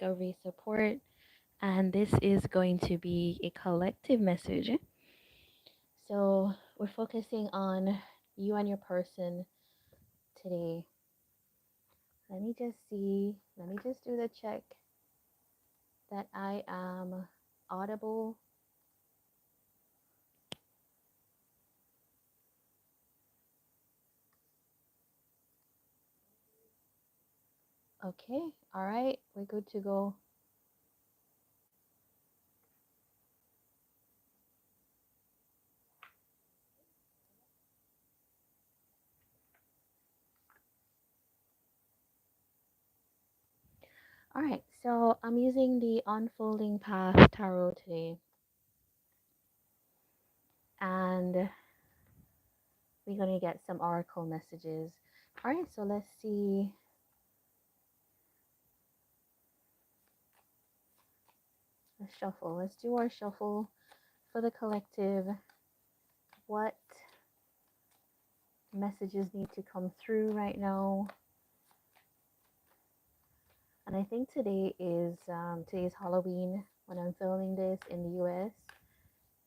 discovery support, and this is going to be a collective message. So, we're focusing on you and your person today. Let me just see, let me just do the check that I am audible. Okay, all right, we're good to go. All right, so I'm using the Unfolding Path Tarot today, and we're going to get some oracle messages. All right, so let's see. Let's shuffle. Let's do our shuffle for the collective. What messages need to come through right now? And I think today's Halloween when I'm filming this in the US.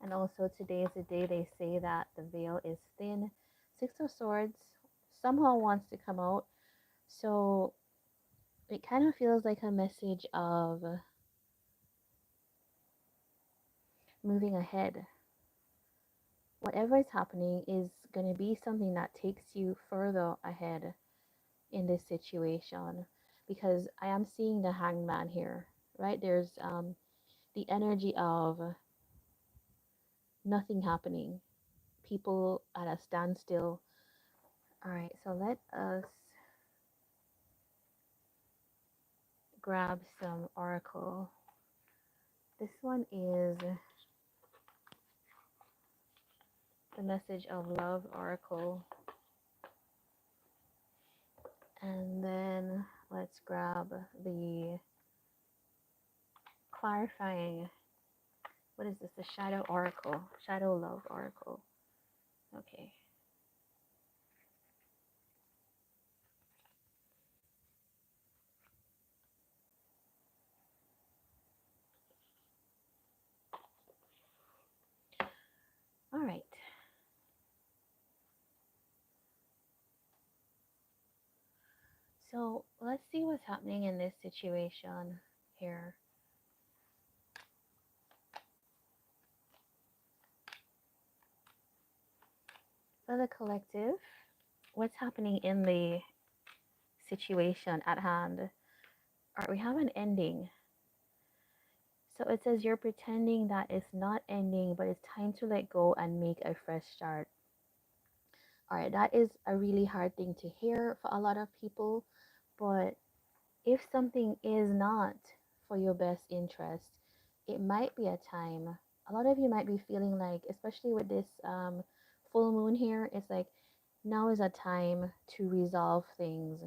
And also today is the day they say that the veil is thin. Six of Swords somehow wants to come out. So it kind of feels like a message of moving ahead. Whatever is happening is going to be something that takes you further ahead in this situation, because I am seeing the hangman here, right? There's the energy of nothing happening, people at a standstill. All right, so let us grab some oracle. This one is the message of love oracle. And then let's grab the clarifying, what is this? The shadow oracle, shadow love oracle. Okay. All right. So let's see what's happening in this situation here. For the collective, what's happening in the situation at hand? All right, we have an ending. So it says you're pretending that it's not ending, but it's time to let go and make a fresh start. All right, that is a really hard thing to hear for a lot of people, but if something is not for your best interest, it might be a time. A lot of you might be feeling like, especially with this full moon here, it's like now is a time to resolve things.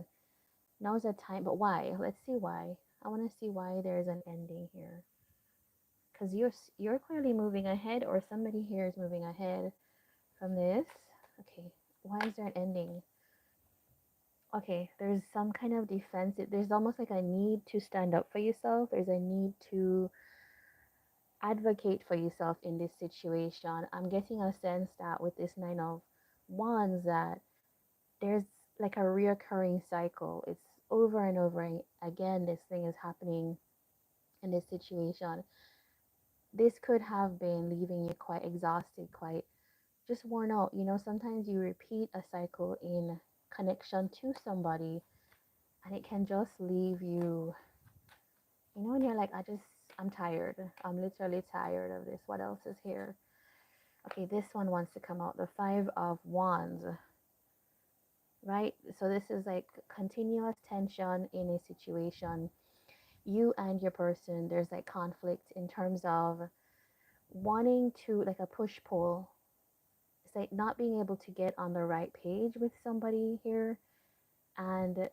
Now is a time, but why? Let's see why. I want to see why there's an ending here. Because you're clearly moving ahead, or somebody here is moving ahead from this. Okay, why is there an ending? Okay, there's some kind of defense. There's almost like a need to stand up for yourself. There's a need to advocate for yourself in this situation. I'm getting a sense that with this Nine of Wands that there's like a reoccurring cycle. It's over and over again. This thing is happening in this situation. This could have been leaving you quite exhausted, quite just worn out. You know, sometimes you repeat a cycle in connection to somebody and it can just leave you, you know, and you're like, I'm tired. I'm literally tired of this. What else is here? Okay, this one wants to come out. The Five of Wands, right? So this is like continuous tension in a situation. You and your person, there's like conflict in terms of wanting to, like a push pull. It's like not being able to get on the right page with somebody here. And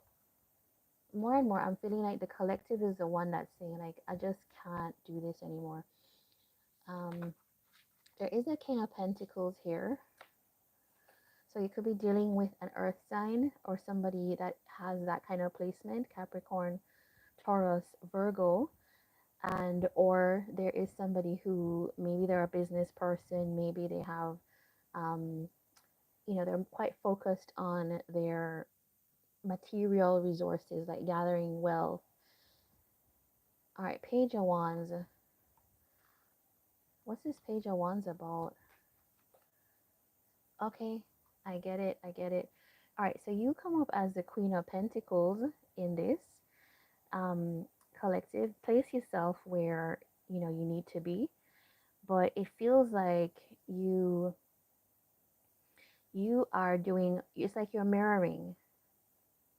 more and more, I'm feeling like the collective is the one that's saying, like, I just can't do this anymore. Um, there is a King of Pentacles here. So you could be dealing with an earth sign or somebody that has that kind of placement, Capricorn Taurus, Virgo, and or there is somebody who maybe they're a business person, maybe they have, um, they're quite focused on their material resources, like gathering wealth. All right, Page of Wands. What's this Page of Wands about? Okay, I get it. I get it. All right, so you come up as the Queen of Pentacles in this um, collective. Place yourself where you need to be, but it feels like you you are doing. It's like you're mirroring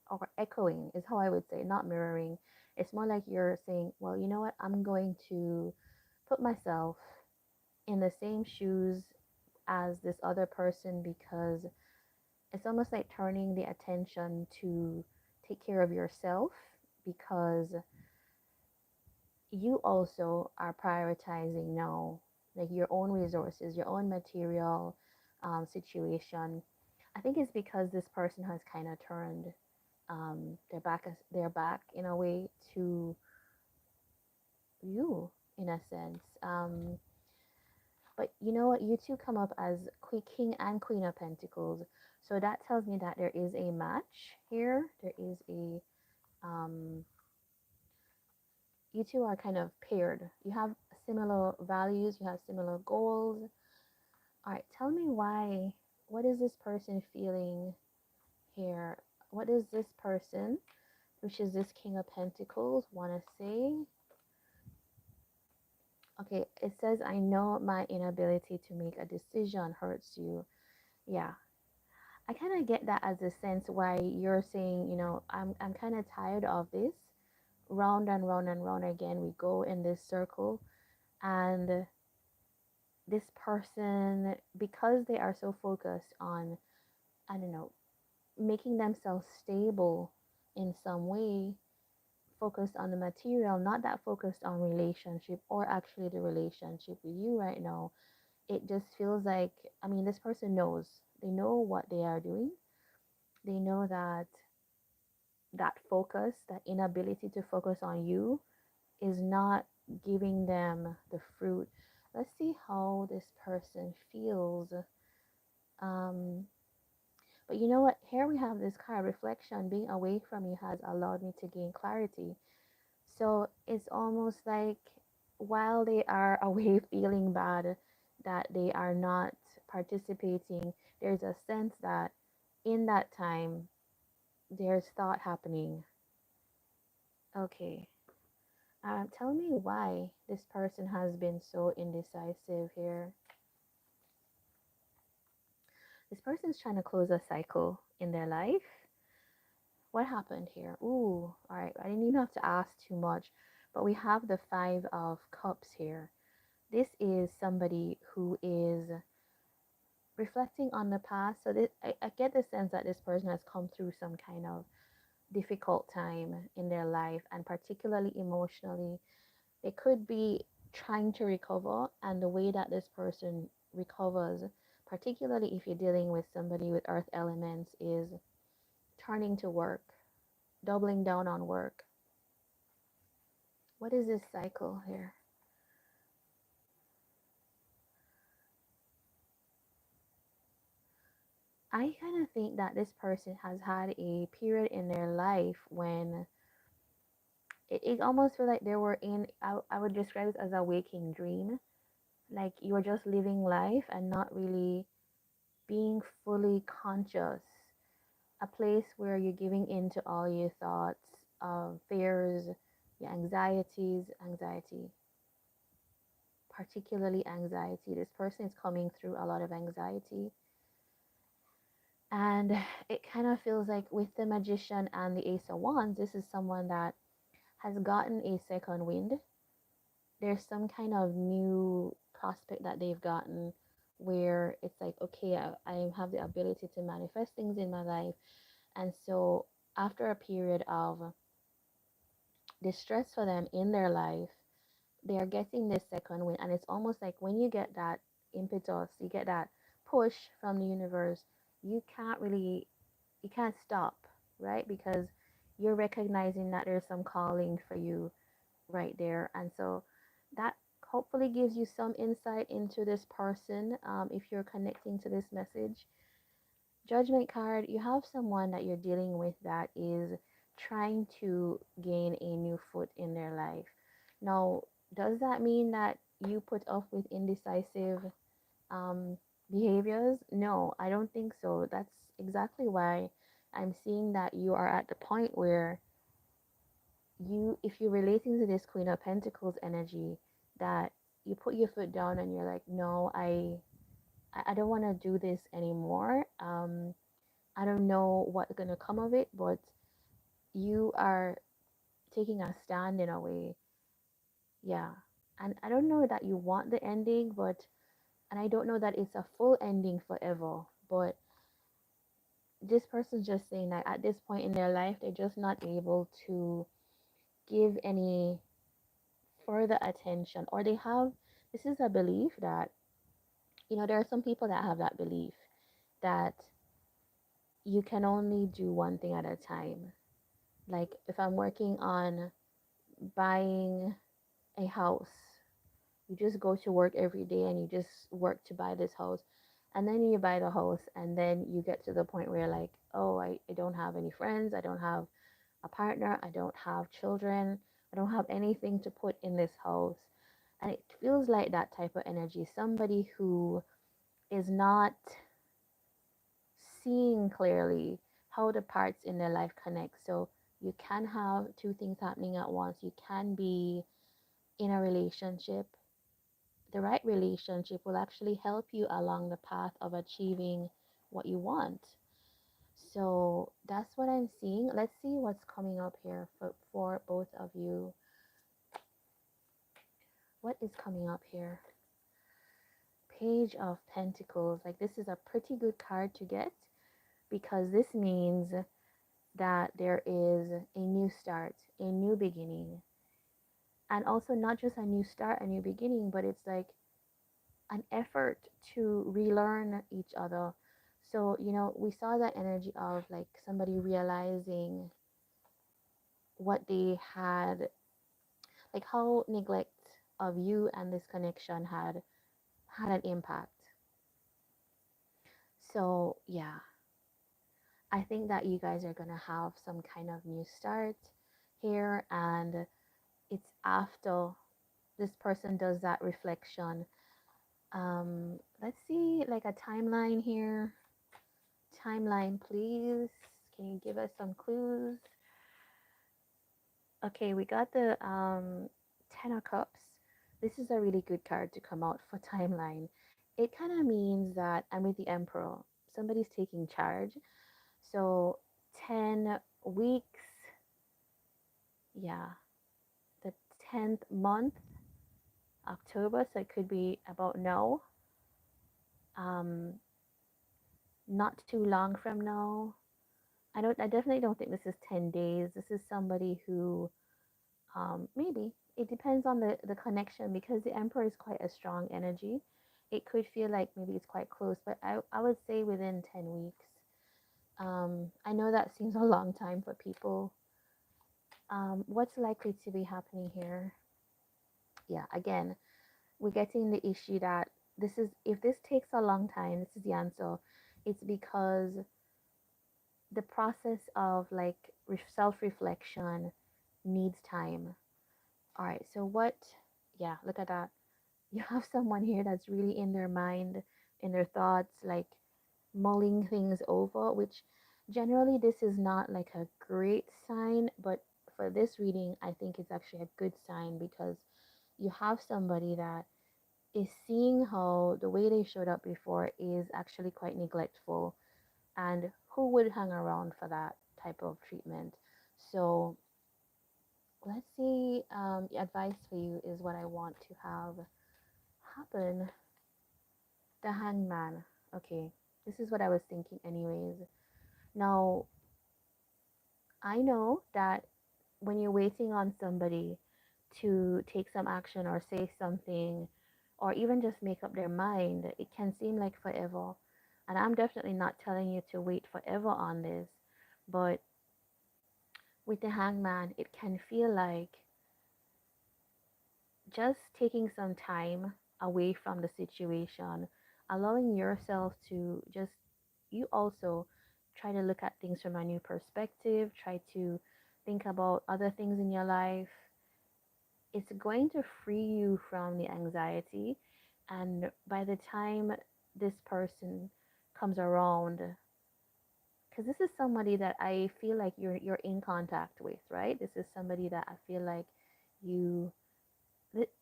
or echoing is how I would say, not mirroring. It's more like you're saying, well, you know what? I'm going to put myself in the same shoes as this other person because it's almost like turning the attention to take care of yourself because you also are prioritizing now like your own resources, your own material situation. I think it's because this person has kind of turned their back in a way to you in a sense. But you know what? You two come up as King and Queen of Pentacles. So that tells me that there is a match here. There is a, you two are kind of paired. You have similar values, you have similar goals. All right, tell me why. What is this person feeling here? What does this person, which is this King of Pentacles, want to say? Okay, it says, I know my inability to make a decision hurts you. Yeah, I kind of get that as a sense why you're saying, I'm kind of tired of this. Round and round and round again, we go in this circle. And this person, because they are so focused on, I don't know, making themselves stable in some way, focused on the material, not that focused on relationship or actually the relationship with you right now. It just feels like, I mean, this person knows, they know what they are doing. They know that focus, that inability to focus on you is not giving them the fruit. Let's see how this person feels. Um, but you know what? Here we have this card reflection. Being away from you has allowed me to gain clarity. So it's almost like while they are away feeling bad that they are not participating, there's a sense that in that time there's thought happening. Okay. Tell me why this person has been so indecisive here. This person is trying to close a cycle in their life. What happened here? Ooh, all right. I didn't even have to ask too much, but we have the Five of Cups here. This is somebody who is reflecting on the past. So I get the sense that this person has come through some kind of difficult time in their life, and particularly emotionally. They could be trying to recover, and the way that this person recovers, particularly if you're dealing with somebody with earth elements, is turning to work, doubling down on work. What is this cycle here? I kind of think that this person has had a period in their life when it almost feels like they were in, I would describe it as a waking dream. Like you were just living life and not really being fully conscious. A place where you're giving in to all your thoughts, fears, your anxiety, particularly anxiety. This person is coming through a lot of anxiety. And it kind of feels like with the Magician and the Ace of Wands, this is someone that has gotten a second wind. There's some kind of new prospect that they've gotten where it's like, okay, I have the ability to manifest things in my life. And so after a period of distress for them in their life, they are getting this second wind. And it's almost like when you get that impetus, you get that push from the universe, you can't stop, right? Because you're recognizing that there's some calling for you right there. And so that hopefully gives you some insight into this person, if you're connecting to this message. Judgment card, you have someone that you're dealing with that is trying to gain a new foot in their life. Now, does that mean that you put up with indecisive um, behaviors? No, I don't think so. That's exactly why I'm seeing that you are at the point where you, if you're relating to this Queen of Pentacles energy, that you put your foot down and you're like, no, I don't want to do this anymore. I don't know what's gonna come of it, but you are taking a stand in a way. Yeah. And I don't know that you want the ending, but and I don't know that it's a full ending forever, but this person's just saying that at this point in their life, they're just not able to give any further attention, or they have, this is a belief that, there are some people that have that belief that you can only do one thing at a time. Like if I'm working on buying a house, you just go to work every day and you just work to buy this house, and then you buy the house, and then you get to the point where you're like, oh, I don't have any friends, I don't have a partner, I don't have children, I don't have anything to put in this house. And it feels like that type of energy, somebody who is not seeing clearly how the parts in their life connect. So you can have two things happening at once. You can be in a relationship. The right relationship will actually help you along the path of achieving what you want. So that's what I'm seeing. Let's see what's coming up here for both of you. What is coming up here? Page of Pentacles. Like, this is a pretty good card to get, because this means that there is a new start, a new beginning. And also, not just a new start, a new beginning, but it's like an effort to relearn each other. So, we saw that energy of like somebody realizing what they had, like how neglect of you and this connection had an impact. So, yeah, I think that you guys are going to have some kind of new start here, and it's after this person does that reflection. Let's see, like a timeline here. Timeline, please. Can you give us some clues? Okay, we got the Ten of Cups. This is a really good card to come out for timeline. It kind of means that I'm with the Emperor. Somebody's taking charge. So 10 weeks, yeah, the 10th month, October, so it could be about now. Not too long from now. I definitely don't think this is 10 days. This is somebody who, maybe it depends on the connection, because the Emperor is quite a strong energy. It could feel like maybe it's quite close, but I would say within 10 weeks. I know that seems a long time for people. What's likely to be happening here? Yeah, again, we're getting the issue that this is, if this takes a long time, this is the answer. It's because the process of like self-reflection needs time. All right, so what, yeah, look at that. You have someone here that's really in their mind, in their thoughts, like mulling things over, which generally this is not like a great sign, but for this reading, I think it's actually a good sign, because you have somebody that is seeing how the way they showed up before is actually quite neglectful, and who would hang around for that type of treatment. So let's see, advice for you is what I want to have happen. The Hangman. Okay, this is what I was thinking anyways. Now, I know that when you're waiting on somebody to take some action or say something, or even just make up their mind, it can seem like forever. And I'm definitely not telling you to wait forever on this, but with the hangman, it can feel like just taking some time away from the situation, allowing yourself to just, you also try to look at things from a new perspective, try to think about other things in your life. It's going to free you from the anxiety. And by the time this person comes around, because this is somebody that I feel like you're in contact with, right? This is somebody that I feel like you,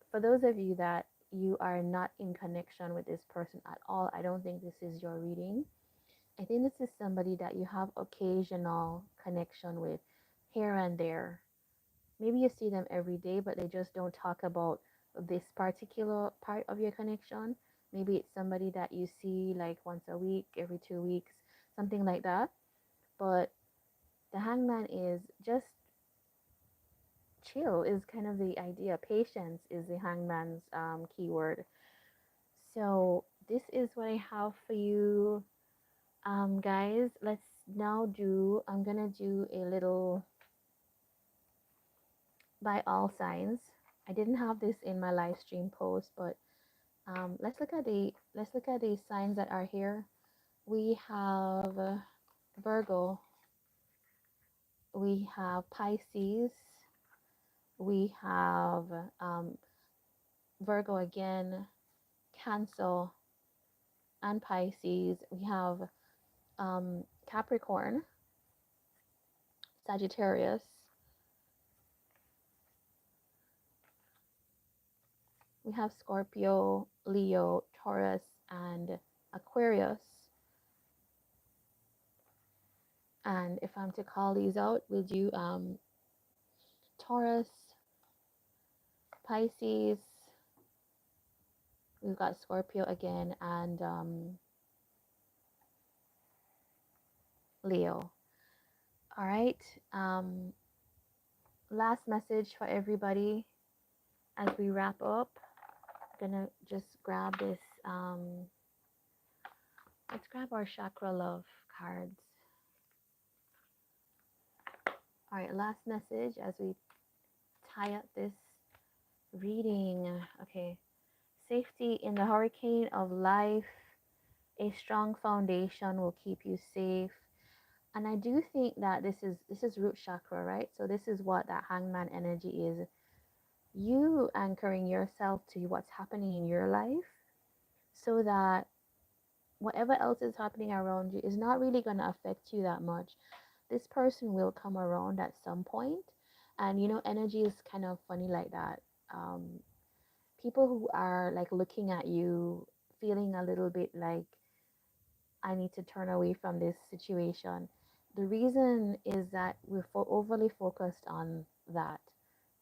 for those of you that you are not in connection with this person at all, I don't think this is your reading. I think this is somebody that you have occasional connection with here and there. Maybe you see them every day, but they just don't talk about this particular part of your connection. Maybe it's somebody that you see like once a week, every 2 weeks, something like that. But the hangman is just chill, is kind of the idea. Patience is the hangman's keyword. So this is what I have for you, guys. Let's now do, I'm gonna do a little by all signs. I didn't have this in my live stream post, but let's look at the signs that are here. We have Virgo, we have Pisces, we have Virgo again, Cancer, and Pisces. We have Capricorn, Sagittarius, we have Scorpio, Leo, Taurus, and Aquarius. And if I'm to call these out, we'll do Taurus, Pisces, we've got Scorpio again, and Leo. All right. Last message for everybody as we wrap up. I'm gonna just grab this. Let's grab our chakra love cards. All right. Last message as we tie up this reading. Okay. Safety in the hurricane of life. A strong foundation will keep you safe. And I do think that this is root chakra, right? So this is what that hangman energy is. You anchoring yourself to what's happening in your life so that whatever else is happening around you is not really going to affect you that much. This person will come around at some point, and you know, energy is kind of funny like that. Um, People who are like looking at you, feeling a little bit like, I need to turn away from this situation. The reason is that we're overly focused on that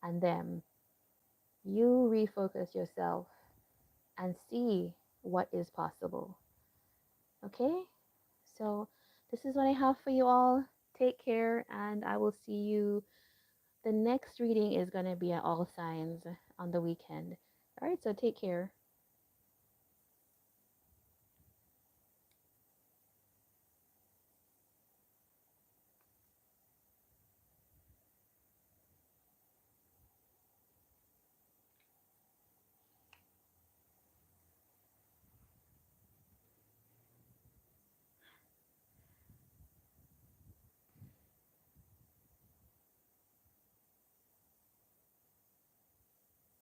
and them. You refocus yourself and see what is possible. Okay? So, this is what I have for you all. Take care, and I will see you. The next reading is going to be at all signs on the weekend. All right, so take care.